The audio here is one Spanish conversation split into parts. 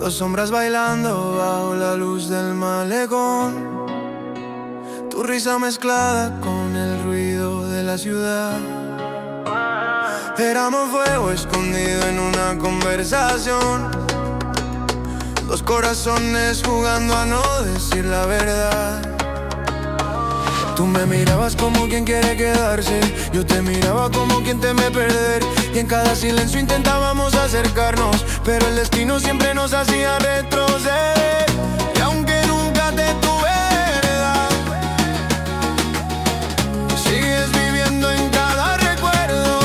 Dos sombras bailando bajo la luz del malecón. Tu risa mezclada con el ruido de la ciudad. Éramos fuego escondido en una conversación. Dos corazones jugando a no decir la verdad. Tú me mirabas como quien quiere quedarse, yo te miraba como quien teme perder. Y en cada silencio intentábamos acercarnos, pero el destino siempre nos hacía retroceder. Y aunque nunca te tuve heredad, sigues viviendo en cada recuerdo.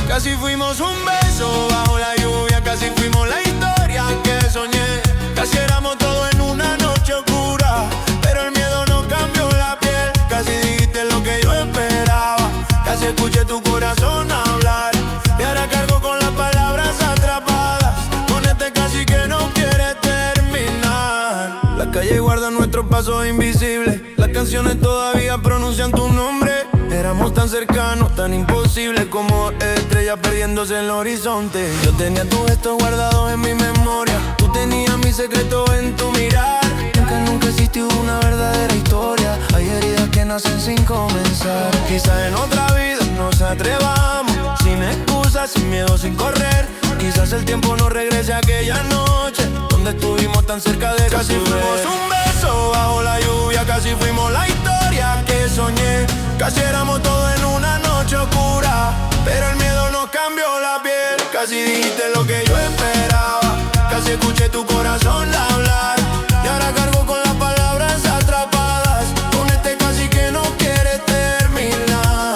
Casi fuimos un beso bajo la lluvia, casi fuimos la historia que soñé. Casi éramos todo en una noche oscura, pero el miedo no cambió la piel. Casi dijiste lo que yo esperaba, casi escuché tu corazón hablar. Y ahora cargo con las palabras atrapadas, con este casi que no quiere terminar. La calle guarda nuestros pasos invisibles, las canciones todavía pronuncian tu nombre. Éramos tan cercanos, tan imposibles como estrellas perdiéndose en el horizonte. Yo tenía tus gestos guardados en mi memoria, tú tenías mi secreto en tu mirar. Aunque nunca existió una verdadera historia, hay heridas que nacen sin comenzar. Quizás en otra vida nos atrevamos, sin excusas, sin miedo, sin correr. Quizás el tiempo no regrese a aquella noche donde estuvimos tan cerca de casi fuimos un beso bajo la lluvia, casi fuimos la historia que soñé. Casi éramos todo en una noche oscura, pero el miedo nos cambió la piel. Casi dijiste lo que yo esperaba, casi escuché tu corazón hablar. Y ahora cargo con las palabras atrapadas, con este casi que no quiere terminar.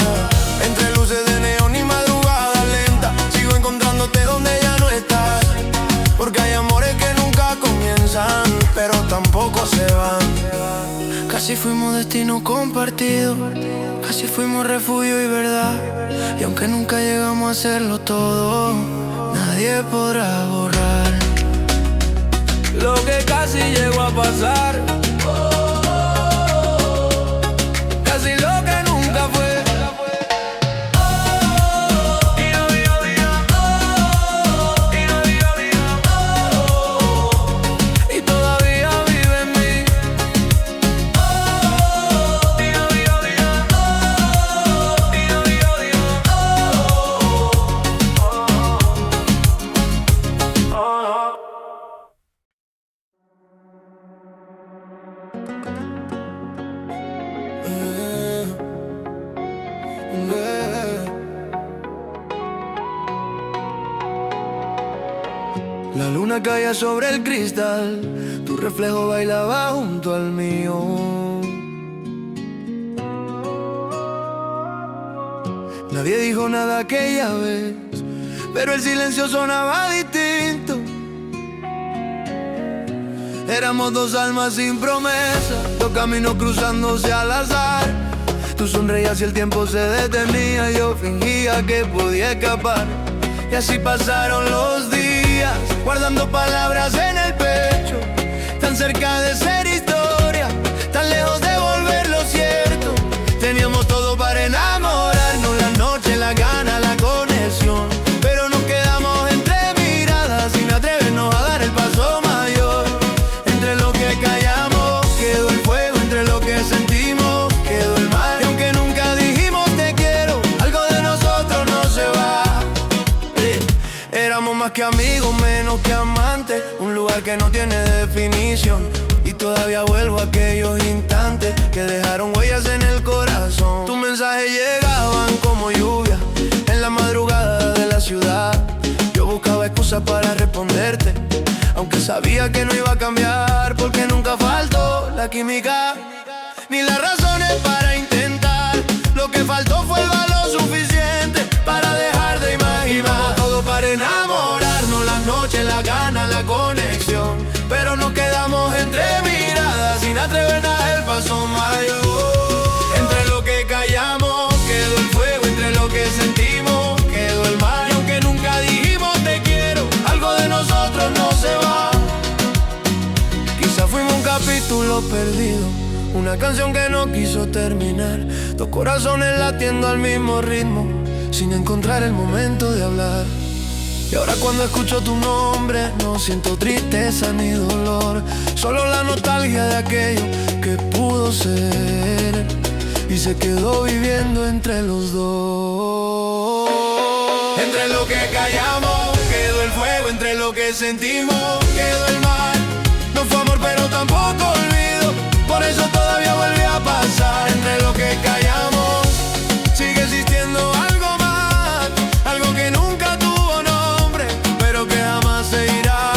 Entre luces de neón y madrugada lenta, sigo encontrándote donde ya no estás. Porque hay amores que nunca comienzan, pero tampoco se van. Casi fuimos destino compartido, casi fuimos refugio y verdad. Y aunque nunca llegamos a hacerlo todo, nadie podrá borrar lo que casi llegó a pasar. Casi lo que nunca fue. Y todavía vive en mí. La luna caía sobre el cristal, tu reflejo bailaba junto al mío. Nadie dijo nada aquella vez, pero el silencio sonaba distinto. Éramos dos almas sin promesa, dos caminos cruzándose al azar. Tú sonreías y el tiempo se detenía, yo fingía que podía escapar. Y así pasaron los días, guardando palabras en el pecho, tan cerca de ser historia, tan lejos de volverlo cierto. Teníamos todo para enamorarnos, la noche, la gana, la conexión, pero nos quedamos entre miradas sin atrevernos a dar el paso mayor. Entre lo que callamos quedó el fuego, entre lo que sentimos quedó el mar. Y aunque nunca dijimos te quiero, algo de nosotros no se va. Éramos más que amigos, menos que amantes, un lugar que no tiene definición. Y todavía vuelvo a aquellos instantes que dejaron huellas en el corazón. Tus mensajes llegaban como lluvia en la madrugada de la ciudad. Yo buscaba excusas para responderte, aunque sabía que no iba a cambiar, porque nunca faltó la química ni las razones para intentar. Lo que faltó fue el valor suficiente para dejar de imaginar. Todo para enamorarnos, la noche, la gana, la conexión, pero nos quedamos entre miradas sin atrevernos a dar el paso mayor. Entre lo que callamos quedó el fuego, entre lo que sentimos quedó el mar. Y aunque nunca dijimos te quiero, algo de nosotros no se va. Quizá fuimos un capítulo perdido, una canción que no quiso terminar, dos corazones latiendo al mismo ritmo, sin encontrar el momento de hablar. Y ahora cuando escucho tu nombre no siento tristeza ni dolor, solo la nostalgia de aquello que pudo ser y se quedó viviendo entre los dos. Entre lo que callamos quedó el fuego, entre lo que sentimos quedó el mar. No fue amor pero tampoco olvido, por eso todavía vuelve a pasar. Entre lo que callamos sigue existiendo algo más, algo que nunca tuvo nombre, pero que jamás se irá.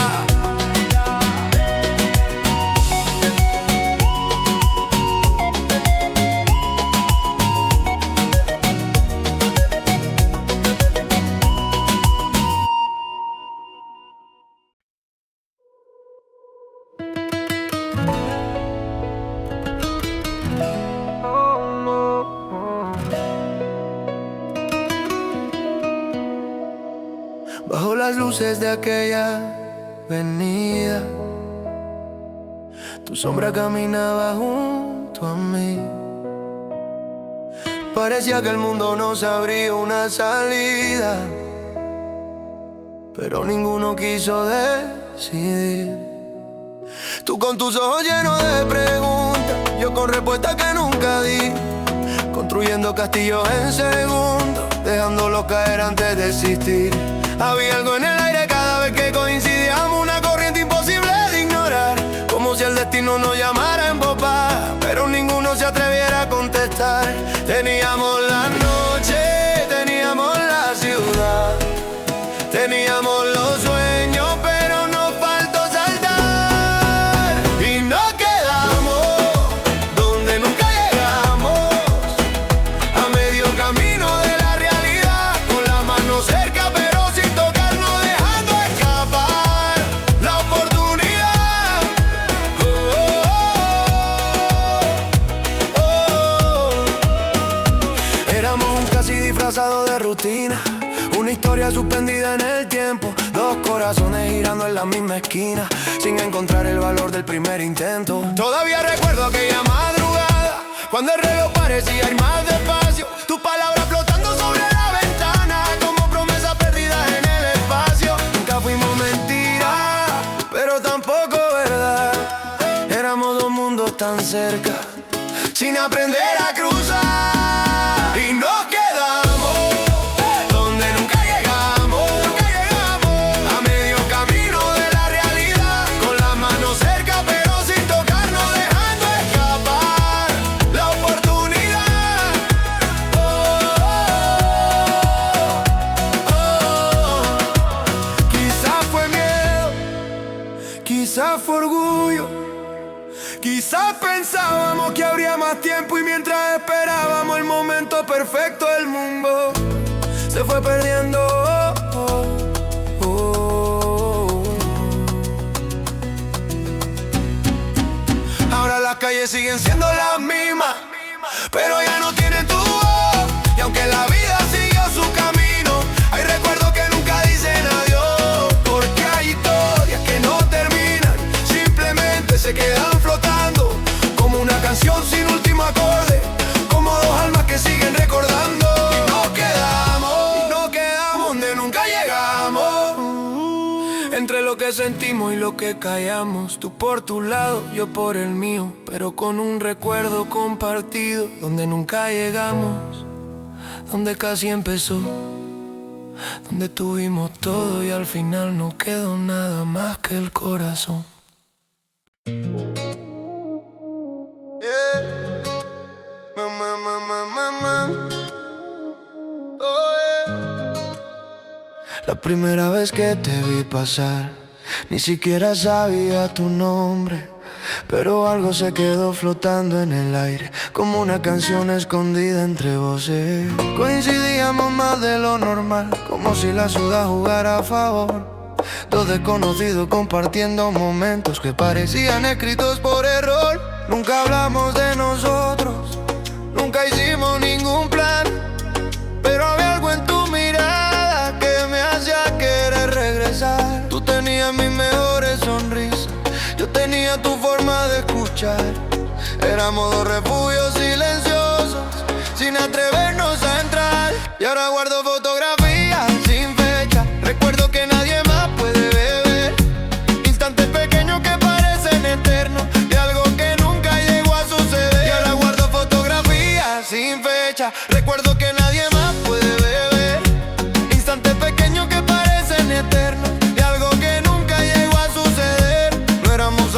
Bajo las luces de aquella avenida, tu sombra caminaba junto a mí. Parecía que el mundo nos abría una salida, pero ninguno quiso decidir. Tú con tus ojos llenos de preguntas, yo con respuestas que nunca di, construyendo castillos en segundos, dejándolos caer antes de existir. Había algo en el aire cada vez que coincidíamos, una corriente imposible de ignorar, como si el destino nos llamara en popa, pero ninguno se atreviera a contestar. Teníamos la noche, teníamos la ciudad, teníamos los sueños, pero nos faltó saltar. Y nos quedamos donde nunca llegamos, a medio camino de la realidad, con la mano cerca pero sin tocarnos, dejando escapar la oportunidad. Éramos un casi disfrazado de rutina, una historia suspendida en el tiempo, dos corazones girando en la misma esquina, sin encontrar el valor del primer intento. Todavía recuerdo aquella madrugada, cuando el reloj parecía ir más despacio, tus palabras flotando sobre la ventana, como promesas perdidas en el espacio. Nunca fuimos mentiras, pero tampoco verdad. Éramos dos mundos tan cerca, sin aprender a cruzar. Y nos quedamos donde nunca llegamos, a medio camino de la realidad, con las manos cerca pero sin tocarnos, dejando escapar la oportunidad. Quizás fue miedo, quizás fue orgullo, quizás pensábamos que habría más tiempo, y mientras esperábamos el momento perfecto, el mundo se fue perdiendo. Ahora las calles siguen siendo las mismas, pero ya no tienen tu voz. Y aunque la vida siguió su camino, hay recuerdos que nunca dicen adiós, porque hay historias que no terminan, simplemente se quedan flotando, como una canción sin último acorde, como dos almas que siguen recordando. Y nos quedamos donde nunca llegamos, entre lo que sentimos y lo que callamos. Tú por tu lado, yo por el mío, pero con un recuerdo compartido, donde nunca llegamos, donde casi empezó, donde tuvimos todo y al final no quedó nada más que el corazón. La primera vez que te vi pasar, ni siquiera sabía tu nombre, pero algo se quedó flotando en el aire, como una canción escondida entre voces. Coincidíamos más de lo normal, como si la ciudad jugara a favor. Dos desconocidos compartiendo momentos que parecían escritos por error. Nunca hablamos de nosotros, nunca hicimos ningún plan, pero había algo en tu mirada que me hacía querer regresar. Tú tenías mis mejores sonrisas, yo tenía tu forma de escuchar. Éramos dos refugios silenciosos, sin atrevernos a entrar. Y ahora guardo fotografías sin fecha, recuerdo que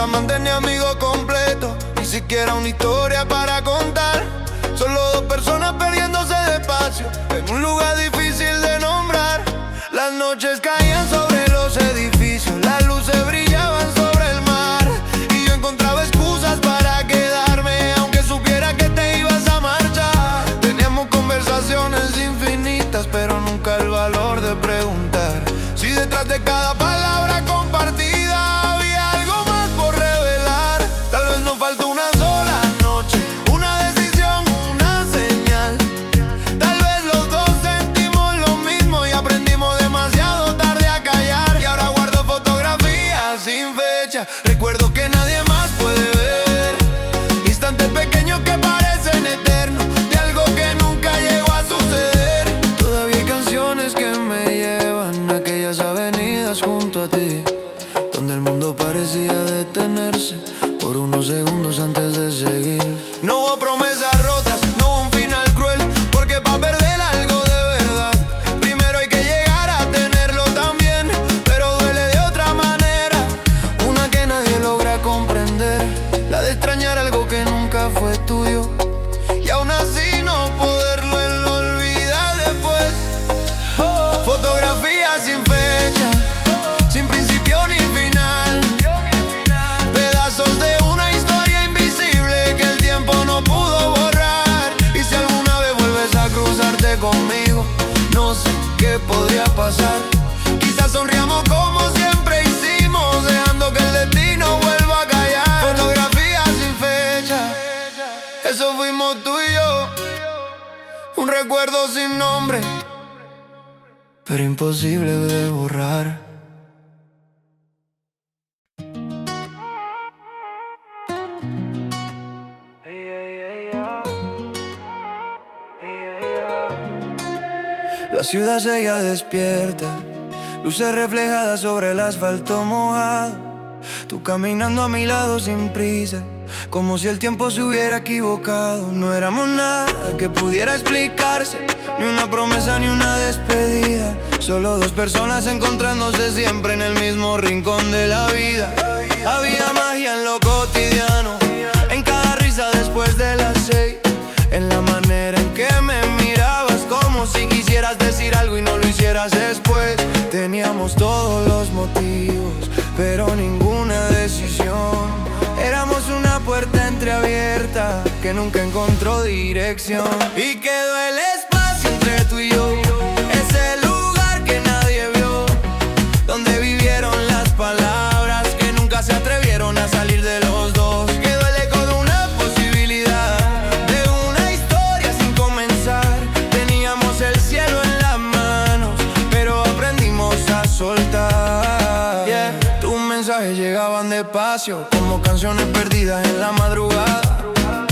amantes ni amigos completos, ni siquiera una historia para contar. Solo dos personas perdiéndose despacio en un lugar difícil de nombrar. Las noches caían sobre los edificios, las luces brillaban sobre el mar, y yo encontraba excusas para quedarme, aunque supiera que te ibas a marchar. Teníamos conversaciones infinitas, pero nunca el valor de preguntar si detrás de cada palabra compartida había algo más por revelar. Tal vez nos faltó una sola noche, una decisión, una señal. Tal vez los dos sentimos lo mismo y aprendimos demasiado tarde a callar. Y ahora guardo fotografías sin fecha, recuerdo que nadie más puede ver, instantes pequeños que parecen eternos, de algo que nunca llegó a suceder. Todavía hay canciones que me llevan a aquellas avenidas junto a ti, donde el mundo parecía detenerse por unos segundos antes de seguir. No hubo promesas rotas, no hubo un final cruel, porque pa' perder algo de verdad primero hay que llegar a tenerlo también, pero duele de otra manera, una que nadie logra comprender, la de extrañar algo que nunca fue tuyo y aún así no poderlo olvidar después. Fotografías sin fecha, sin principio ni final, pedazos de una historia invisible que el tiempo no pudo borrar. Y si alguna vez vuelves a cruzarte conmigo, no sé qué podría pasar. Quizás sonriamos como siempre hicimos, dejando que el destino vuelva a callar. Fotografías sin fecha, eso fuimos tú y yo, un recuerdo sin nombre, pero imposible de borrar. La ciudad seguía despierta, luces reflejadas sobre el asfalto mojado. Tú caminando a mi lado sin prisa, como si el tiempo se hubiera equivocado. No éramos nada que pudiera explicarse, ni una promesa ni una despedida, solo dos personas encontrándose siempre en el mismo rincón de la vida. Había magia en lo cotidiano, en cada risa después de las 6, en la manera en que me mirabas, como si quisieras decir algo y no lo hicieras después. Teníamos todos los motivos, pero ninguna decisión. Éramos una puerta entreabierta que nunca encontró dirección. Y quedó el espacio entre tú y yo, ese lugar que nadie vio, donde vivieron las palabras que nunca se atrevieron a salir de los dos. Quedó el eco de una posibilidad, de una historia sin comenzar. Teníamos el cielo en las manos, pero aprendimos a soltar. Yeah. Tus mensajes llegaban despacio, como canciones perdidas en la madrugada.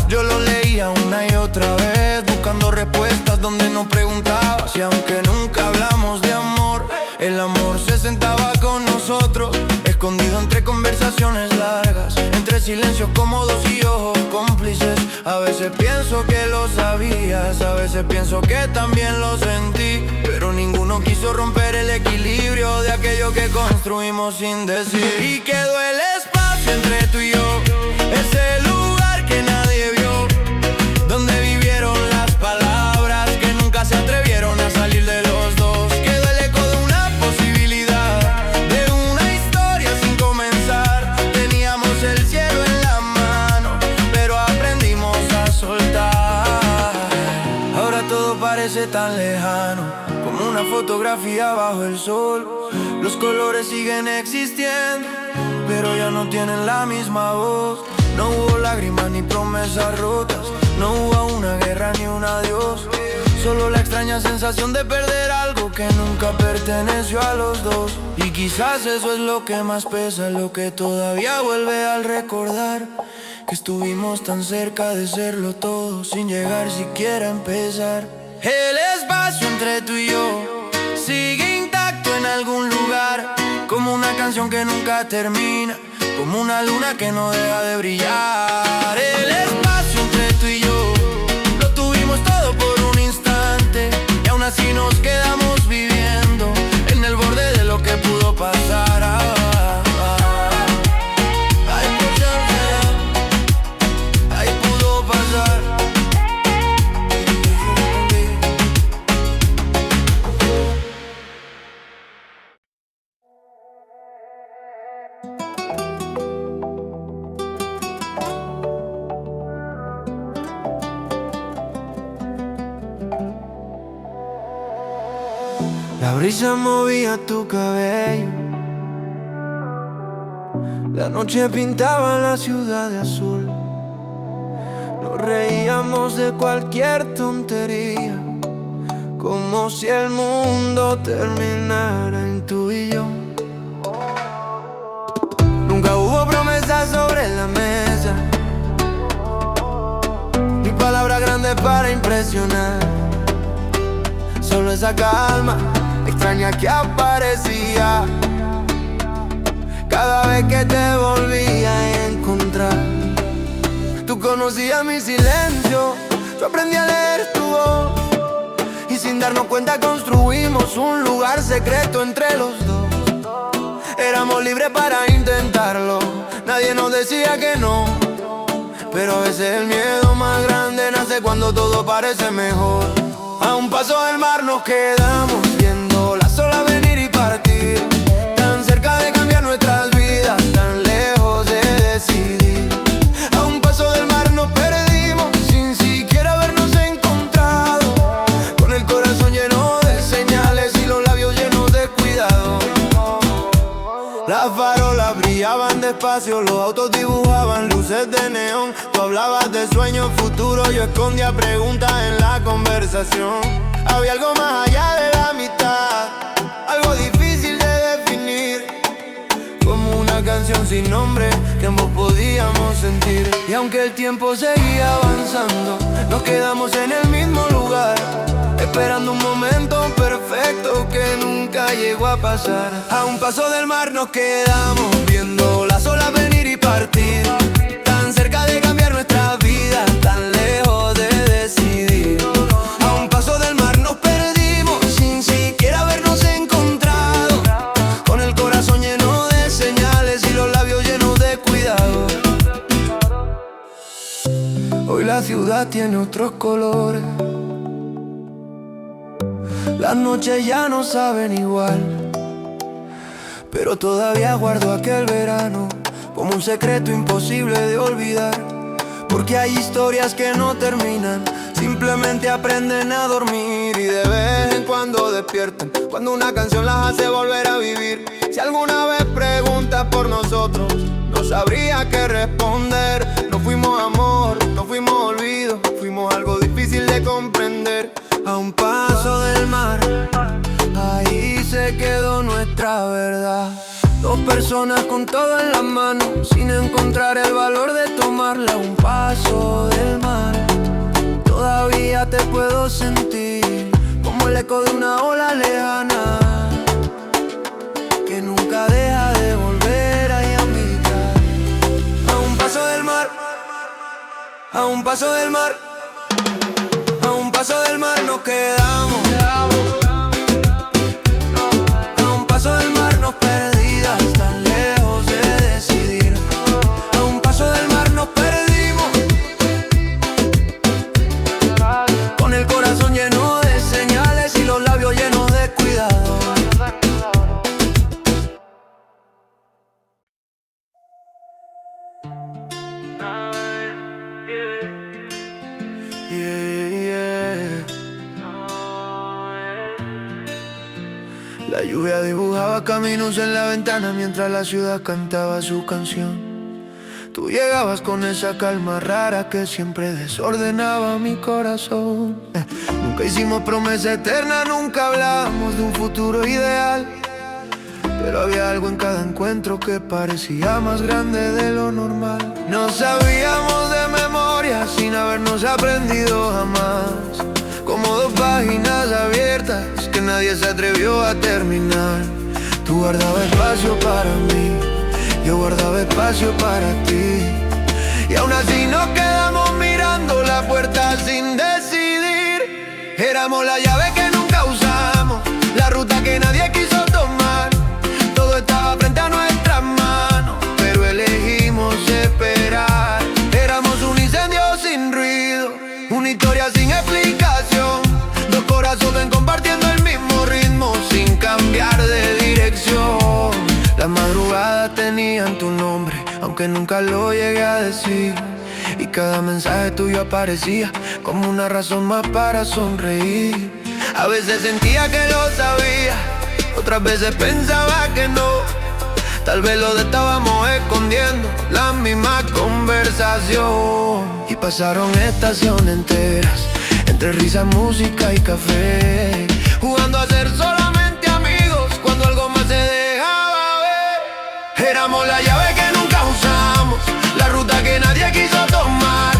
Yo los leía una y otra vez, buscando respuestas donde no preguntabas. Y aunque nunca hablamos de amor, el amor se sentaba con nosotros, escondido entre conversaciones largas, entre silencios cómodos y ojos cómplices. A veces pienso que lo sabías, a veces pienso que también lo sentí, pero ninguno quiso romper el equilibrio de aquello que construimos sin decir. Y quedó el espacio entre tú y yo, ese lugar que nadie vio, donde vivieron las palabras que nunca se atrevieron a salir de los dos. Quedó el eco de una posibilidad, de una historia sin comenzar. Teníamos el cielo en la mano, pero aprendimos a soltar. Ahora todo parece tan lejano, como una fotografía bajo el sol. Los colores siguen existiendo, pero ya no tienen la misma voz. No hubo lágrimas ni promesas rotas, no hubo una guerra ni un adiós, solo la extraña sensación de perder algo que nunca perteneció a los dos. Y quizás eso es lo que más pesa, lo que todavía vuelve al recordar, que estuvimos tan cerca de serlo todo sin llegar siquiera a empezar. El espacio entre tú y yo sigue intacto en algún lugar, como una canción que nunca termina, como una luna que no deja de brillar. El espacio entre tú y yo lo tuvimos todo por un instante, y aún así nos quedamos viviendo en el borde de lo que pudo pasar. Ay, La brisa movía tu cabello, la noche pintaba la ciudad de azul. Nos reíamos de cualquier tontería, como si el mundo terminara en tú y yo. Nunca hubo promesas sobre la mesa, ni palabras grandes para impresionar. Solo esa calma extraña que aparecía cada vez que te volvía a encontrar. Tú conocías mi silencio, yo aprendí a leer tu voz, y sin darnos cuenta construimos un lugar secreto entre los dos. Éramos libres para intentarlo, nadie nos decía que no, pero a veces el miedo más grande nace cuando todo parece mejor. A un paso del mar nos quedamos, viendo las olas venir y partir, tan cerca de cambiar nuestras vidas, tan lejos de decidir. A un paso del mar nos perdimos, sin siquiera habernos encontrado, con el corazón lleno de señales y los labios llenos de cuidado. Las farolas brillaban despacio, los autos dibujaban luces de neón. Tú hablabas de sueños futuros, yo escondía preguntas en la conversación. Había algo más allá de la mitad, algo difícil de definir, como una canción sin nombre que ambos podíamos sentir. Y aunque el tiempo seguía avanzando, nos quedamos en el mismo lugar, esperando un momento perfecto que nunca llegó a pasar. A un paso del mar nos quedamos, viendo las olas venir y partir, tan cerca de cambiar nuestras vidas, tan lejos de decidir. A un paso del mar nos perdimos, sin siquiera habernos encontrado, con el corazón lleno de señales y los labios llenos de cuidado. Hoy la ciudad tiene otros colores, las noches ya no saben igual, pero todavía guardo aquel verano como un secreto imposible de olvidar. Porque hay historias que no terminan, simplemente aprenden a dormir y de vez en cuando despiertan, cuando una canción las hace volver a vivir. Si alguna vez preguntas por nosotros, no sabría qué responder. No fuimos amor, no fuimos olvido, fuimos algo difícil de comprender. A un paso del mar, ahí se quedó nuestra verdad. Dos personas con todo en las manos, sin encontrar el valor de tomarla. A un paso del mar, todavía te puedo sentir, como el eco de una ola lejana, que nunca deja de volver a invitar. A un paso del mar, a un paso del mar, a un paso del mar nos quedamos. A un paso del mar nos perdidas, tan lejos de decidir. A un paso del mar nos perdimos, con el corazón lleno de señales y los labios llenos de cuidado. La lluvia dibujaba caminos en la ventana mientras la ciudad cantaba su canción. Tú llegabas con esa calma rara que siempre desordenaba mi corazón. Nunca hicimos promesa eterna, nunca hablábamos de un futuro ideal, pero había algo en cada encuentro que parecía más grande de lo normal. Nos sabíamos de memoria sin habernos aprendido jamás, como dos páginas abiertas que nadie se atrevió a terminar. Tú guardabas espacio para mí, yo guardaba espacio para ti, y aún así nos quedamos mirando la puerta sin decidir. Éramos la llave que nunca usamos, la ruta que nadie quiso tomar. Todo estaba frente a nuestras manos, pero elegimos esperar. Éramos un incendio sin ruido, una historia sin explicación, dos corazones compartiendo el mismo ritmo sin cambiar de dirección. Las madrugadas tenían tu nombre, aunque nunca lo llegué a decir, y cada mensaje tuyo aparecía como una razón más para sonreír. A veces sentía que lo sabía, otras veces pensaba que no. Tal vez lo estábamos escondiendo, la misma conversación. Y pasaron estaciones enteras, entre risas, música y café, jugando a ser solamente amigos cuando algo más se dejaba ver. Éramos la llave que nunca usamos, la ruta que nadie quiso tomar.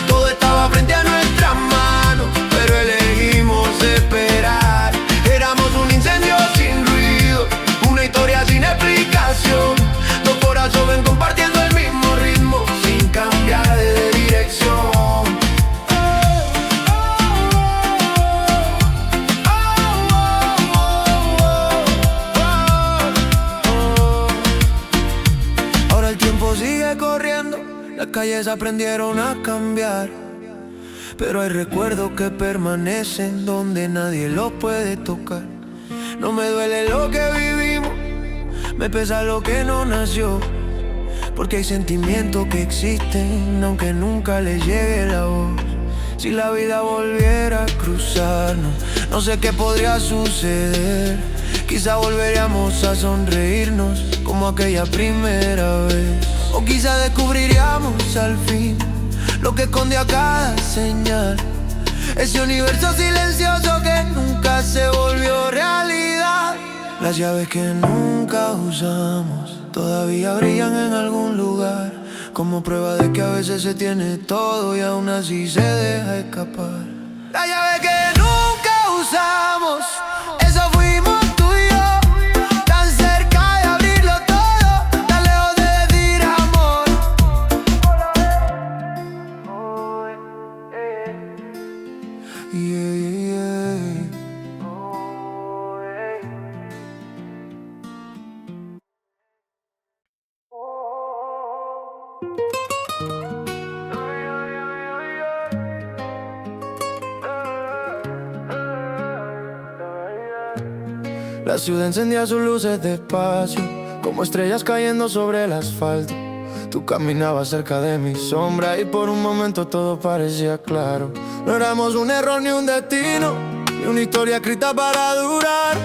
Todo estaba frente a nuestras manos, pero elegimos esperar. Éramos un incendio sin ruido, una historia sin explicación. Dos corazones compartiendo el mismo ritmo, sin cambiar de dirección. Ahora el tiempo sigue corriendo, las calles aprendieron a cambiar, pero hay recuerdos que permanecen donde nadie los puede tocar. No me duele lo que vivimos, me pesa lo que no nació, porque hay sentimientos que existen aunque nunca les llegue la voz. Si la vida volviera a cruzarnos, no sé qué podría suceder. Quizá volveríamos a sonreírnos como aquella primera vez, o quizá descubriríamos al fin lo que esconde a cada señal. Ese universo silencioso que nunca se volvió realidad. Las llaves que nunca usamos todavía brillan en algún lugar, como prueba de que a veces se tiene todo y aún así se deja escapar. La llave que nunca usamos, eso fuimos tú y yo, tan cerca de abrirlo todo, tan lejos de decir amor. Yeah, yeah, yeah. La ciudad encendía sus luces despacio, como estrellas cayendo sobre el asfalto. Tú caminabas cerca de mi sombra y por un momento todo parecía claro. No éramos un error ni un destino, ni una historia escrita para durar.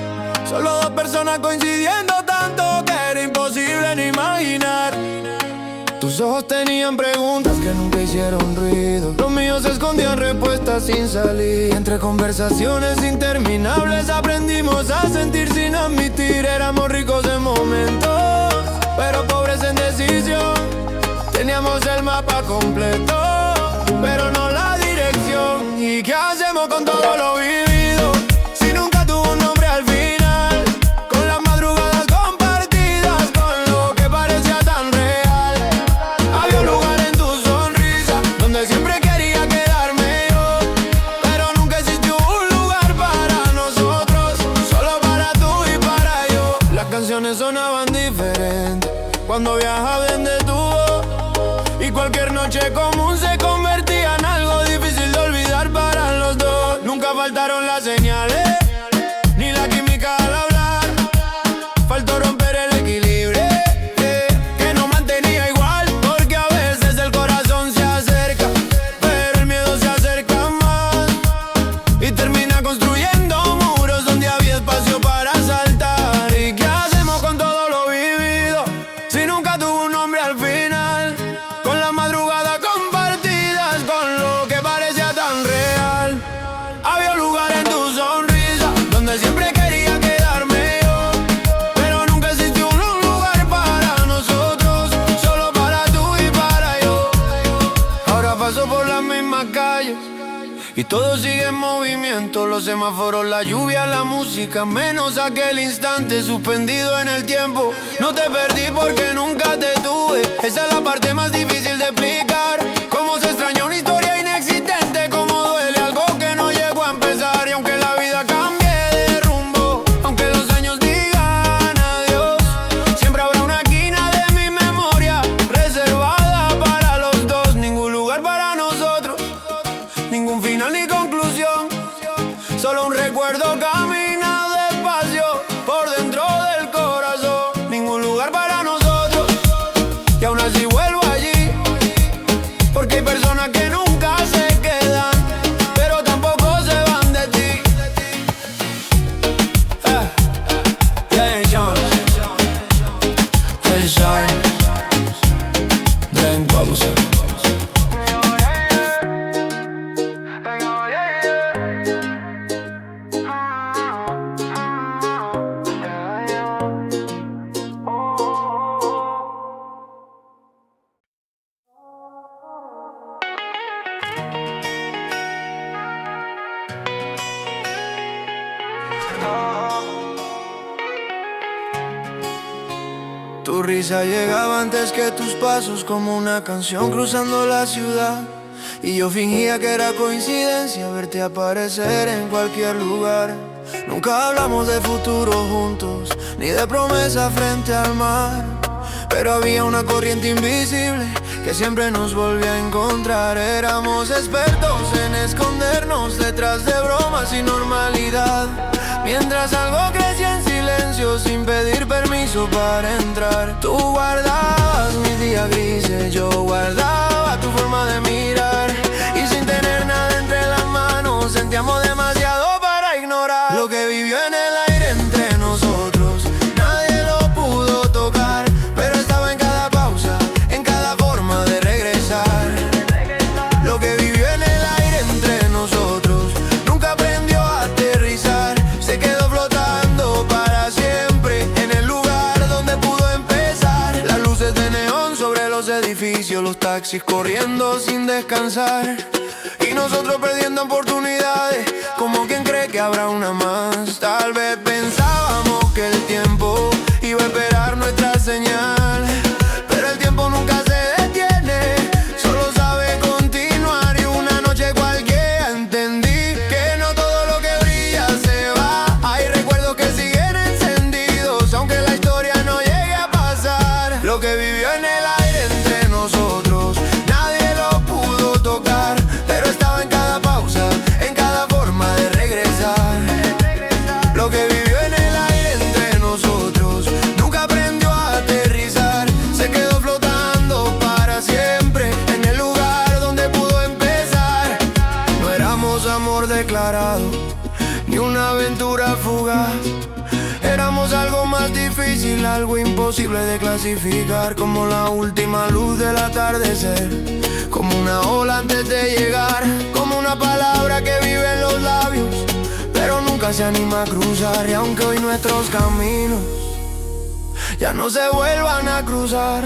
Solo dos personas coincidiendo tanto que era imposible ni imaginar. Tus ojos tenían preguntas que nunca hicieron ruido, los míos escondían respuestas sin salir. Entre conversaciones interminables aprendimos a sentir sin admitir. Éramos ricos en momentos, pero pobres en decisión. Teníamos el mapa completo, pero no la dirección. ¿Y qué hacemos con todo lo vivido si nunca tuvo un nombre al final? Con las madrugadas compartidas, con lo que parecía tan real. Había un lugar en tu sonrisa donde siempre quería quedarme yo, pero nunca existió un lugar para nosotros, solo para tú y para yo. Las canciones sonaban diferentes cuando viajaba desde tu voz, y cualquier noche común se convertía en algo difícil de olvidar para los dos. Nunca faltaron las señales, ni la química al hablar. Faltó romper el equilibrio, que nos mantenía igual. Porque a veces el corazón se acerca, pero el miedo se acerca más, y termina construyendo muros donde había espacio para saltar. ¿Y qué hacemos con todo lo vivido si nunca tuvo un nombre al final? Con las madrugadas compartidas, con lo que parecía tan real. Había un lugar en tu sonrisa donde siempre quería quedarme yo, pero nunca existió un lugar para nosotros, solo para tú y para yo. Ahora paso por las mismas calles y todo sigue en movimiento. Los semáforos, la lluvia, la música, menos aquel instante suspendido en el tiempo. No te perdí porque nunca te tuve, esa es la parte más difícil de explicar. Cómo se extraña una historia inexistente, cómo duele algo que no llegó a empezar. Y aunque la vida cambie de rumbo, aunque los años digan adiós, siempre habrá una esquina de mi memoria reservada para los dos. Ningún lugar para nosotros, ningún final ni conclusión, solo un recuerdo camina despacio por dentro del corazón. Ningún lugar para nosotros, y aún así vuelvo allí, porque hay personas que nunca se quedan, pero tampoco se van de ti. risa llegaba antes que tus pasos, como una canción cruzando la ciudad. Y yo fingía que era coincidencia verte aparecer en cualquier lugar. Nunca hablamos de futuro juntos, ni de promesa frente al mar. Pero había una corriente invisible que siempre nos volvía a encontrar. Éramos expertos en escondernos detrás de bromas y normalidad, mientras algo crecía en silencio sin pedir permiso para entrar. Tú guardabas mis días grises, yo guardaba tu forma de mirar. Y sin tener nada entre las manos sentíamos demasiado para ignorar lo que vivió en el aire entre nosotros. Nadie lo pudo tocar, pero estaba en cada pausa, en cada forma de regresar. Lo que vivió en el aire entre nosotros nunca aprendió a aterrizar. Se quedó flotando para siempre en el lugar donde pudo empezar. Las luces de neón sobre los edificios, los taxis corriendo sin descansar, y nosotros perdiendo oportunidades como quien cree que habrá una más. Tal vez pensábamos que el tiempo iba a esperar nuestra señal, pero el tiempo nunca se detiene, solo sabe continuar. Y una noche cualquiera entendí que no todo lo que brilla se va. Hay recuerdos que siguen encendidos aunque la historia no llegue a pasar. Lo que vivió en el aire entre nosotros nadie lo pudo tocar, pero estaba en cada pausa, en cada forma de regresar. Lo que vivió en el aire entre nosotros nunca aprendió a aterrizar. Se quedó flotando para siempre en el lugar donde pudo empezar. No éramos amor declarado, ni una aventura fugaz. Éramos algo más difícil, algo imposible de clasificar, como la última luz del atardecer, como una ola antes de llegar, como una palabra que vive en los labios pero nunca se anima a cruzar. Y aunque hoy nuestros caminos ya no se vuelvan a cruzar,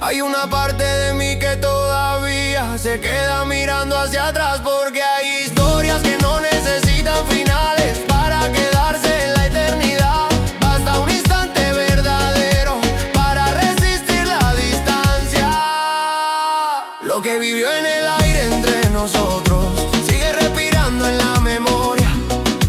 hay una parte de mí que todavía se queda mirando hacia atrás, porque hay historias que no necesitan finales para quedarse en la eternidad. Basta un instante verdadero para resistir la distancia. Lo que vivió en el aire entre nosotros sigue respirando en la memoria.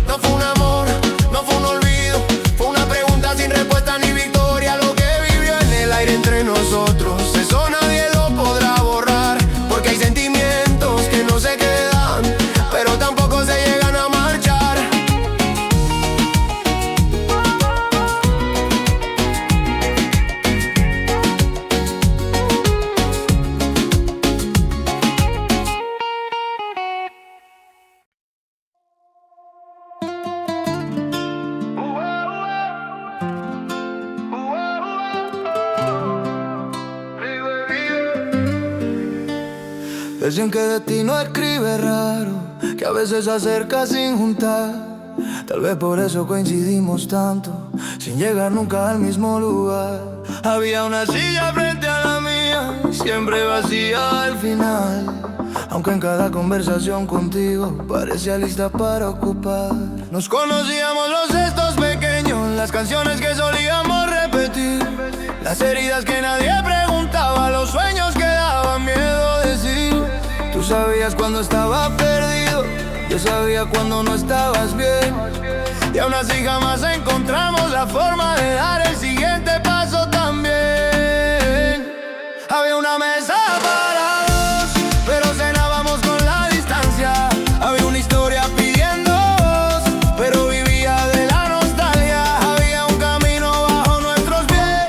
No fue un amor, no fue un olvido, fue una pregunta sin respuesta ni victoria. Lo que vivió en el aire entre nosotros, eso nadie lo podrá borrar, porque hay sentimientos que no se quedan, pero tampoco se llegan a marchar. Dicen que destino escribe raro, que a veces se acerca sin juntar. Tal vez por eso coincidimos tanto, sin llegar nunca al mismo lugar. Había una silla frente a la mía, siempre vacía al final, aunque en cada conversación contigo parecía lista para ocupar. Nos conocíamos los gestos pequeños, las canciones que solíamos repetir, las heridas que nadie preguntaba, los sueños que daban miedo decir. Tú sabías cuando estaba perdido, yo sabía cuando no estabas bien, y aún así jamás encontramos la forma de dar el siguiente paso también. Había una mesa para dos, pero cenábamos con la distancia. Había una historia pidiendo voz, pero vivía de la nostalgia. Había un camino bajo nuestros pies,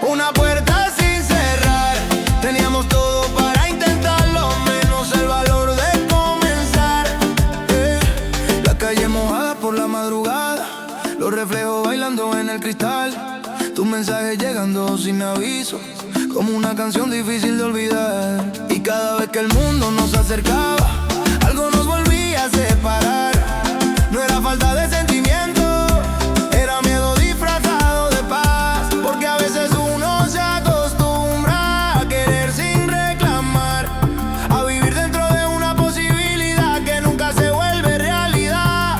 una puerta sin cerrar. Teníamos todo para intentarlo, menos el valor de comenzar. La calle mojada por la madrugada, los reflejos bailando en el cristal, tus mensajes llegando sin aviso, como una canción difícil de olvidar. Y cada vez que el mundo nos acercaba, algo nos volvía a separar. No era falta de sentimiento, era miedo disfrazado de paz, porque a veces uno se acostumbra a querer sin reclamar, a vivir dentro de una posibilidad que nunca se vuelve realidad.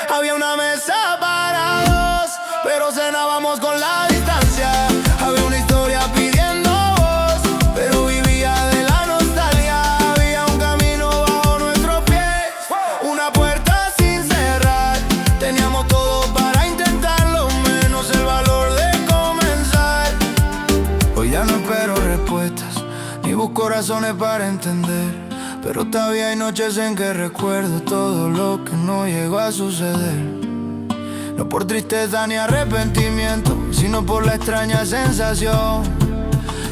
Había una mesa para dos, pero cenábamos con la distancia. razones para entender, pero todavía hay noches en que recuerdo todo lo que no llegó a suceder. No por tristeza ni arrepentimiento, sino por la extraña sensación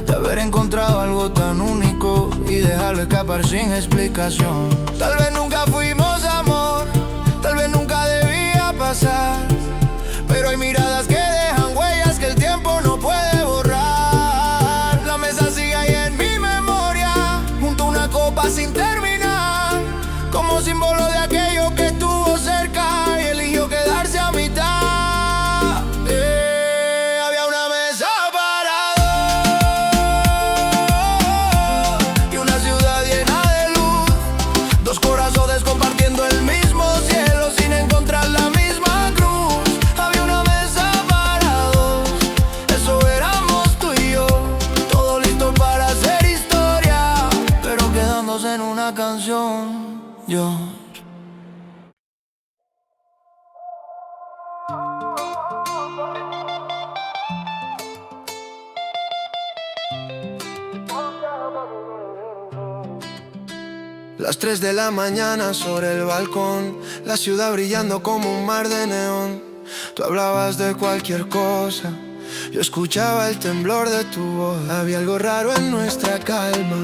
de haber encontrado algo tan único y dejarlo escapar sin explicación. Tal vez nunca fuimos amor, tal vez nunca debía pasar, pero hay miradas que dejan huellas que el tiempo no puede borrar. La mesa sigue ahí en mi memoria, junto a una copa sin terminar, como símbolo de aquello que estuvo cerca y eligió quedarse a mitad. Había una mesa para dos y una ciudad llena de luz, dos corazones compartiendo el mismo cielo sin encontrar la misma cruz. Había una mesa para dos, eso éramos tú y yo, todo listo para hacer historia, pero quedándose en una canción. Yo Las 3 de la mañana sobre el balcón, la ciudad brillando como un mar de neón. Tú hablabas de cualquier cosa, yo escuchaba el temblor de tu voz. Había algo raro en nuestra calma,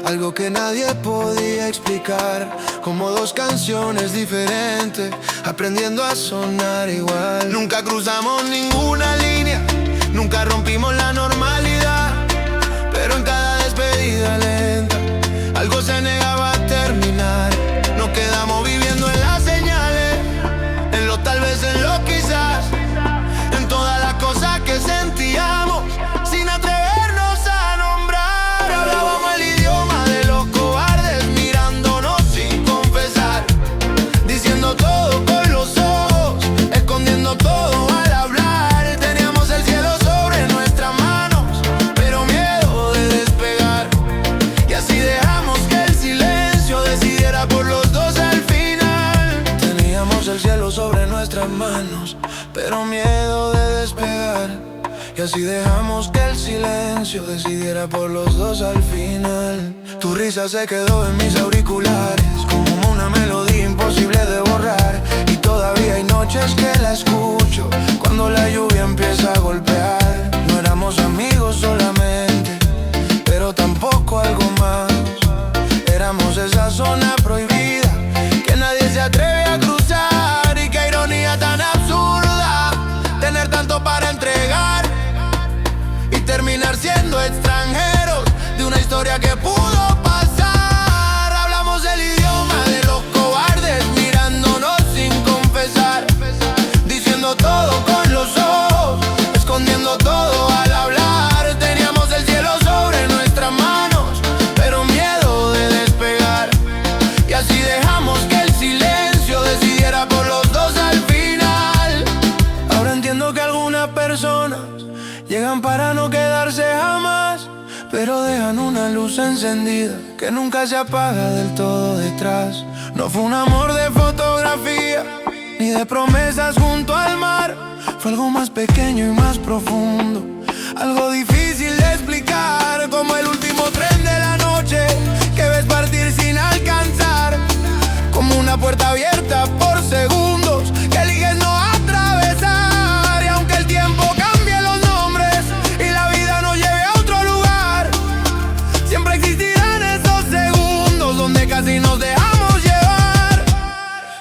algo que nadie podía explicar, como dos canciones diferentes, aprendiendo a sonar igual. Nunca cruzamos ninguna línea, nunca rompimos la normalidad, pero en cada despedida lenta algo se negaba a terminar. Nos quedamos viviendo en las señales, en lo tal vez, en lo quizás, en todas las cosas que sentíamos sin atrevernos a nombrar. Hablábamos el idioma de los cobardes, mirándonos sin confesar, diciendo todo con los ojos, escondiendo todo al hablar. Teníamos el cielo sobre nuestras manos, pero miedo de despegar, y así dejamos que el silencio decidiera por los dos al final. Teníamos el cielo sobre nuestras manos, pero miedo de despegar, y así dejamos que el silencio decidiera por los dos al final. Tu risa se quedó en mis auriculares como una melodía imposible de borrar, y todavía hay noches que la escucho cuando la lluvia empieza a golpear. No éramos amigos solamente, pero tampoco algo más. Éramos esa zona prohibida que nadie se atreve a cruzar, y qué ironía tan absurda tener tanto para entregar y terminar siendo extranjeros de una historia que pudo pasar. Hablamos el idioma de los cobardes, mirándonos sin confesar, diciendo todo con los ojos, escondiendo todo al hablar. Teníamos el cielo sobre nuestras manos, pero miedo de despegar, y así dejamos que el silencio decidiera por los dos al final. Ahora entiendo que algunas personas llegan para no quedarse jamás, pero dejan una luz encendida que nunca se apaga del todo detrás. No fue un amor de fotografía, ni de promesas junto al mar. Fue algo más pequeño y más profundo, algo difícil de explicar, como el último tren de la noche que ves partir sin alcanzar, como una puerta abierta por segundos que eliges no atravesar. Y aunque el tiempo cambie los nombres y la vida nos lleve a otro lugar, siempre existirán esos segundos donde casi nos dejamos llevar.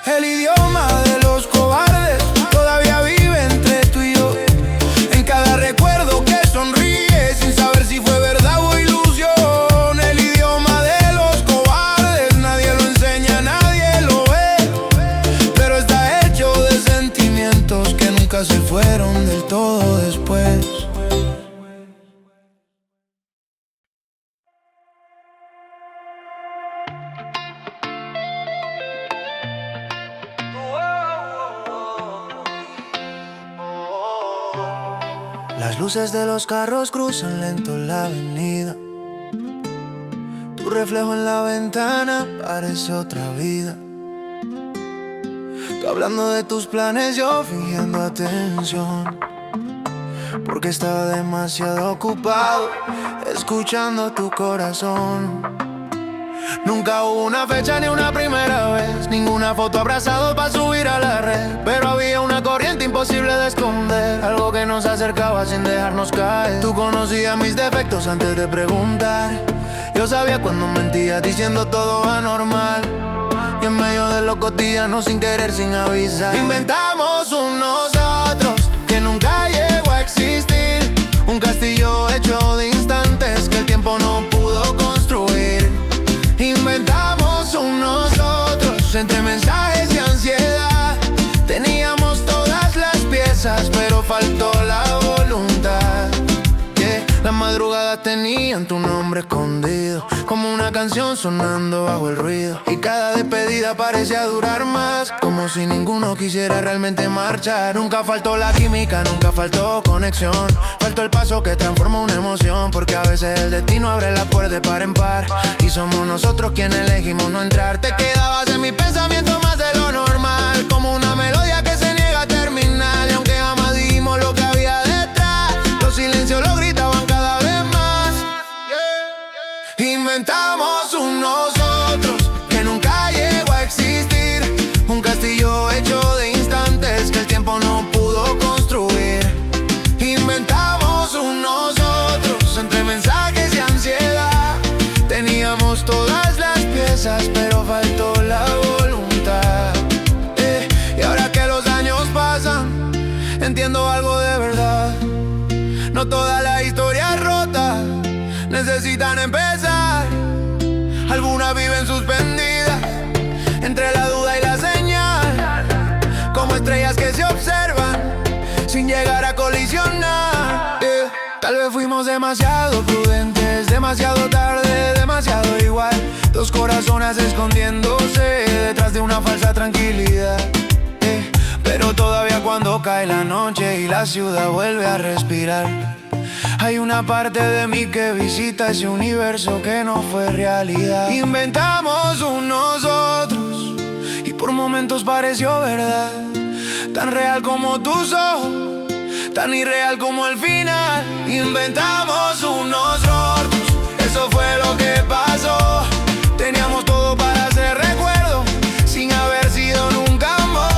El idioma de los cobardes todavía vive entre tú y yo, en cada recuerdo que sonríe sin saber si fue verdad o ilusión. El idioma de los cobardes nadie lo enseña, nadie lo ve, pero está hecho de sentimientos que nunca se fueron del todo después. Las luces de los carros cruzan lento la avenida, tu reflejo en la ventana parece otra vida. Tú hablando de tus planes, yo fingiendo atención, porque estaba demasiado ocupado escuchando tu corazón. Nunca hubo una fecha ni una primera vez, ninguna foto abrazado para subir a la red. Pero había una corriente imposible de esconder, algo que nos acercaba sin dejarnos caer. Tú conocías mis defectos antes de preguntar. Yo sabía cuando mentías diciendo todo anormal. Y en medio de lo cotidiano sin querer, sin avisar, inventamos un nosotros que nunca llegó a existir. Un castillo hecho de instantes que el tiempo no pudo construir. Inventamos un nosotros entre mensajes y ansiedad. Teníamos todas las piezas, pero faltó la voluntad. Las madrugadas tenían tu nombre escondido, como una canción sonando bajo el ruido. Y cada despedida parecía durar más, como si ninguno quisiera realmente marchar. Nunca faltó la química, nunca faltó conexión. Faltó el paso que transforma una emoción, porque a veces el destino abre la puerta de par en par. Y somos nosotros quienes elegimos no entrar. Te quedabas en mi pensamiento más de lo normal, como una melodía que se niega a terminar. Y aunque jamás dijimos lo que había detrás, los silencios lo gritaban cada vez más. Inventamos un nosotros que nunca llegó a existir. Un castillo hecho de instantes que el tiempo no pudo construir. Inventamos un nosotros entre mensajes y ansiedad. Teníamos todas las piezas, pero faltó la voluntad. Y ahora que los años pasan, entiendo algo de verdad. No toda la historia es rota, necesitan empezar. Algunas viven suspendidas entre la duda y la señal, como estrellas que se observan sin llegar a colisionar. Tal vez fuimos demasiado prudentes, demasiado tarde, demasiado igual. Dos corazones escondiéndose detrás de una falsa tranquilidad. Pero todavía cuando cae la noche y la ciudad vuelve a respirar, hay una parte de mí que visita ese universo que no fue realidad. Inventamos un nosotros y por momentos pareció verdad. Tan real como tus ojos, tan irreal como el final. Inventamos un nosotros, eso fue lo que pasó. Teníamos todo para hacer recuerdo, sin haber sido nunca amor.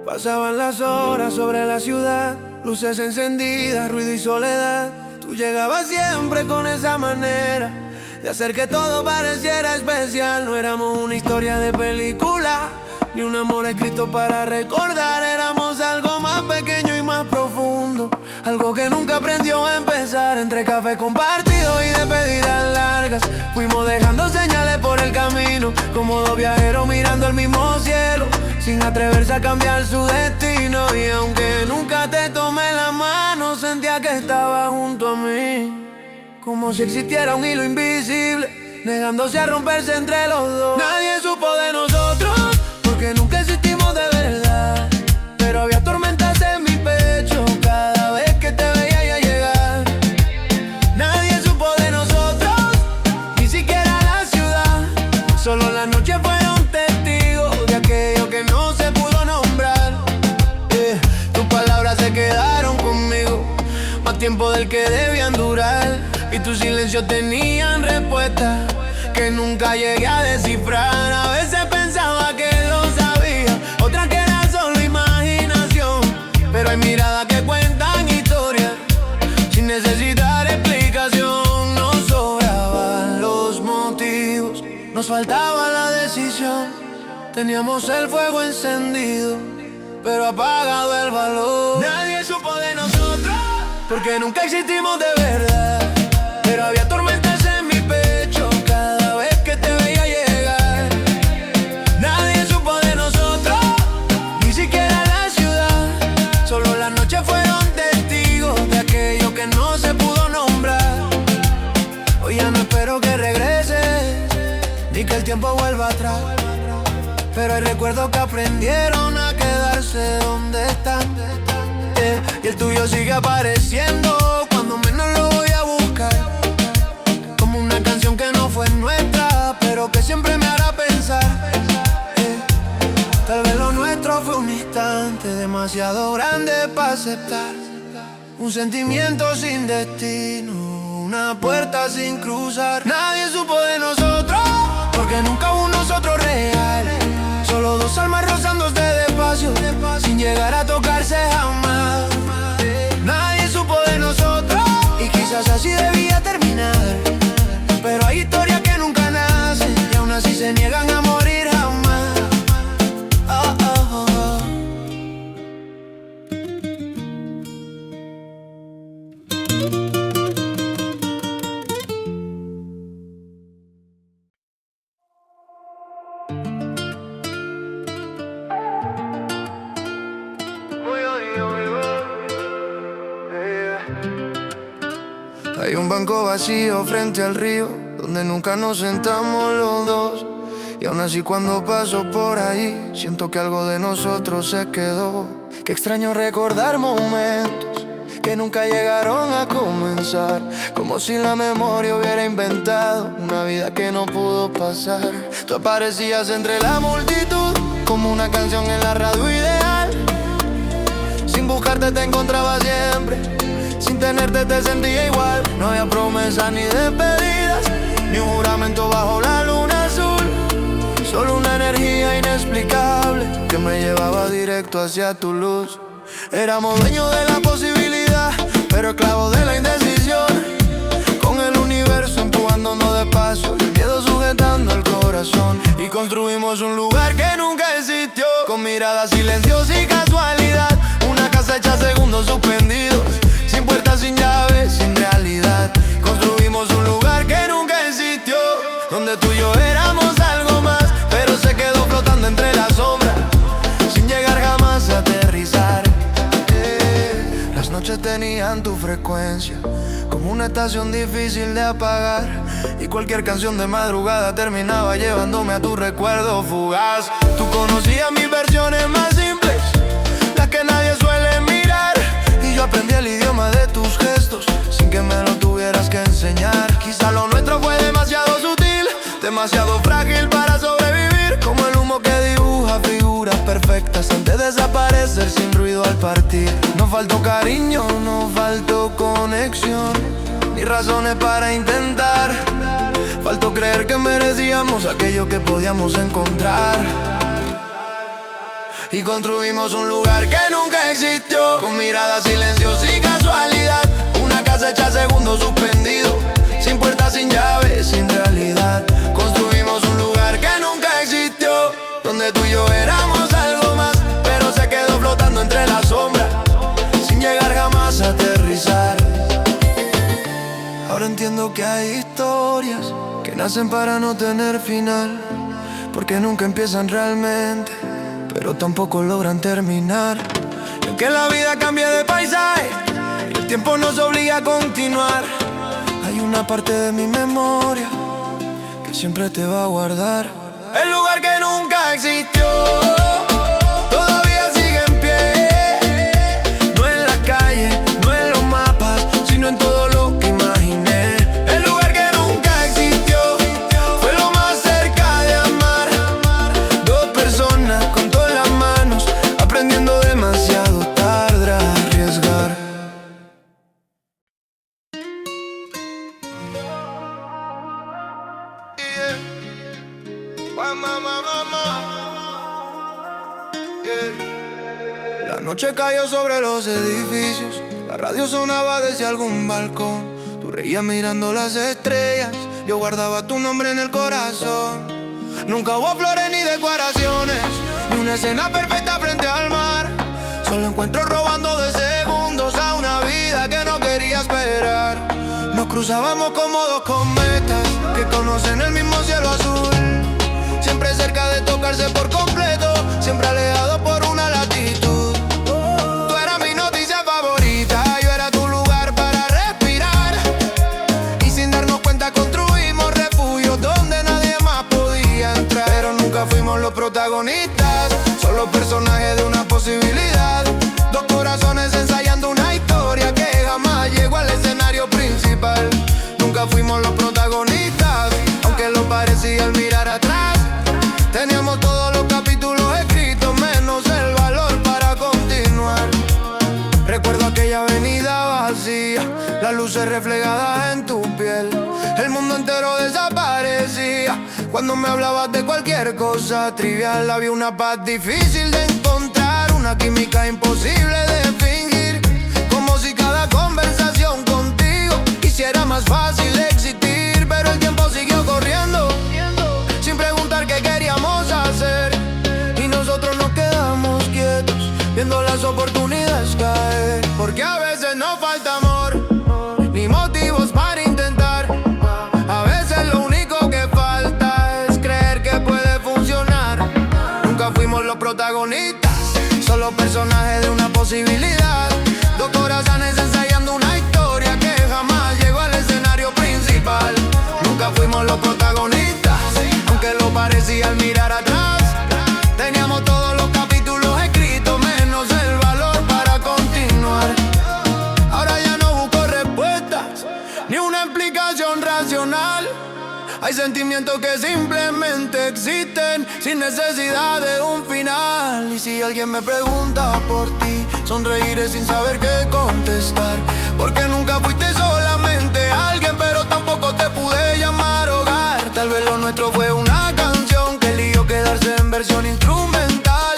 Pasaban las horas sobre la ciudad, luces encendidas, ruido y soledad. Tú llegabas siempre con esa manera de hacer que todo pareciera especial. No éramos una historia de película, ni un amor escrito para recordar. Éramos algo más pequeño y más profundo, algo que nunca aprendió a empezar. Entre café compartido y despedidas largas, fuimos dejando señales por el camino, como dos viajeros mirando el mismo cielo, sin atreverse a cambiar su destino. Y aunque nunca te tomé la mano, sentía que estaba junto a mí, como si existiera un hilo invisible, negándose a romperse entre los dos. Nadie supo de nosotros, porque nunca existimos de verdad. Pero había tormentas en mi pecho cada vez que te veía ya llegar. Nadie supo de nosotros, ni siquiera la ciudad. Solo las noches fueron testigos de aquello que no se pudo nombrar. Tus palabras se quedaron conmigo más tiempo del que debían durar, y tus silencios tenían respuestas que nunca llegué a descifrar. A veces pensaba que lo sabía, otras que era solo imaginación, pero hay miradas que cuentan historias sin necesitar explicación. Nos sobraban los motivos, nos faltaba la decisión. Teníamos el fuego encendido, pero apagado el valor. Nadie supo de nosotros, porque nunca existimos de verdad. Pero había tormentas en mi pecho cada vez que te veía llegar. Nadie supo de nosotros, ni siquiera la ciudad. Solo las noches fueron testigos de aquello que no se pudo nombrar. Hoy ya no espero que regreses, ni que el tiempo vuelva atrás. pero hay recuerdos que aprendieron a quedarse donde están. Y el tuyo sigue apareciendo cuando menos lo voy a buscar, como una canción que no fue nuestra, pero que siempre me hará pensar. Tal vez lo nuestro fue un instante demasiado grande para aceptar, un sentimiento sin destino, una puerta sin cruzar. Nadie supo de nosotros, porque nunca hubo un nosotros real. Solo dos almas rozándose despacio, sin llegar a tocarse jamás. Nadie supo de nosotros, y quizás así debía terminar. Pero hay historias que nunca nacen, y aún así se niegan a morir jamás. Oh, oh, oh, oh. Hay un banco vacío frente al río, donde nunca nos sentamos los dos. Y aún así cuando paso por ahí, siento que algo de nosotros se quedó. Qué extraño recordar momentos que nunca llegaron a comenzar, como si la memoria hubiera inventado una vida que no pudo pasar. Tú aparecías entre la multitud, como una canción en la radio ideal. Sin buscarte te encontraba siempre, sin tenerte te sentía igual. No había promesas ni despedidas, ni un juramento bajo la luna azul. Solo una energía inexplicable que me llevaba directo hacia tu luz. Éramos dueños de la posibilidad, pero esclavos de la indecisión. Con el universo empujándonos despacio, el miedo sujetando el corazón. Y construimos un lugar que nunca existió, con miradas, silencios y casualidad. Una casa hecha segundos suspendidos, sin puertas, sin llaves, sin realidad. Construimos un lugar que nunca existió, donde tú y yo éramos algo más, pero se quedó flotando entre las sombras, sin llegar jamás a aterrizar. Las noches tenían tu frecuencia, como una estación difícil de apagar. Y cualquier canción de madrugada terminaba llevándome a tu recuerdo fugaz. Tú conocías mis versiones más simples, las que nadie suele mirar. Y yo aprendí el idioma de tus gestos, sin que me lo tuvieras que enseñar. Quizá lo nuestro fue demasiado sutil, demasiado frágil para sobrevivir. Como el humo que dibuja figuras perfectas antes de desaparecer sin ruido al partir. No faltó cariño, no faltó conexión, ni razones para intentar. Faltó creer que merecíamos aquello que podíamos encontrar. Y construimos un lugar que nunca existió, con miradas, silencios y casualidad. Una casa hecha segundos suspendidos, sin puertas, sin llaves, sin realidad. Construimos un lugar que nunca existió, donde tú y yo éramos algo más, pero se quedó flotando entre las sombras, sin llegar jamás a aterrizar. Ahora entiendo que hay historias que nacen para no tener final, porque nunca empiezan realmente, pero tampoco logran terminar. Y aunque la vida cambie de paisaje y el tiempo nos obliga a continuar, hay una parte de mi memoria que siempre te va a guardar. El lugar que nunca existió todavía sigue en pie, no en la calle, no en los mapas, sino en todo lo que imaginé. El lugar que nunca existió fue lo más cerca de amar. Dos personas con todas las manos, aprendiendo demasiado tarde a arriesgar. La noche cayó sobre los edificios, la radio sonaba desde algún balcón. Tú reías mirando las estrellas, yo guardaba tu nombre en el corazón. Nunca hubo flores ni decoraciones, ni una escena perfecta frente al mar. Solo encuentros robando de segundos a una vida que no quería esperar. Nos cruzábamos como dos cometas que conocen el mismo cielo azul, siempre cerca de tocarse por completo, siempre alejado por una latitud. Tú eras mi noticia favorita, yo era tu lugar para respirar. Y sin darnos cuenta construimos refugios donde nadie más podía entrar. Pero nunca fuimos los protagonistas, posibilidad. Dos corazones ensayando una historia que jamás llegó al escenario principal. Nunca fuimos los protagonistas, aunque lo parecía al mirar atrás. Teníamos todos los capítulos escritos, menos el valor para continuar. Recuerdo aquella avenida vacía, las luces reflejadas en tu piel. El mundo entero desaparecía cuando me hablabas de cualquier cosa trivial. Había una paz difícil de encontrar, una química imposible de fingir. Como si cada conversación contigo hiciera más fácil existir. Pero el tiempo siguió corriendo sin preguntar qué queríamos hacer. Y nosotros nos quedamos quietos viendo las oportunidades caer. Porque a veces no falta amor ni motivos para intentar. A veces lo único que falta es creer que puede funcionar. Nunca fuimos los protagonistas, solo personajes de una posibilidad. Dos corazones ensayando una historia que jamás llegó al escenario principal. Nunca fuimos los protagonistas, aunque lo parecía al mirar atrás. Teníamos todos los capítulos escritos, menos el valor para continuar. Ahora ya no busco respuestas ni una explicación racional. Hay sentimientos que simplemente existen sin necesidad de un final. Y si alguien me pregunta por ti, sonreiré sin saber qué contestar. Porque nunca fuiste solamente alguien, pero tampoco te pude llamar hogar. Tal vez lo nuestro fue una canción que eligió quedarse en versión instrumental.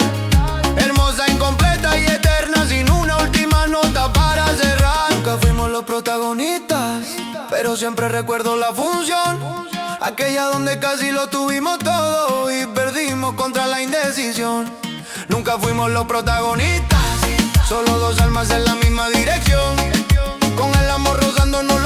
Hermosa, incompleta y eterna, sin una última nota para cerrar. Nunca fuimos los protagonistas, pero siempre recuerdo la función. Aquella donde casi lo tuvimos todo y perdimos contra la indecisión. Nunca fuimos los protagonistas, solo dos almas en la misma dirección. Con el amor rozándonos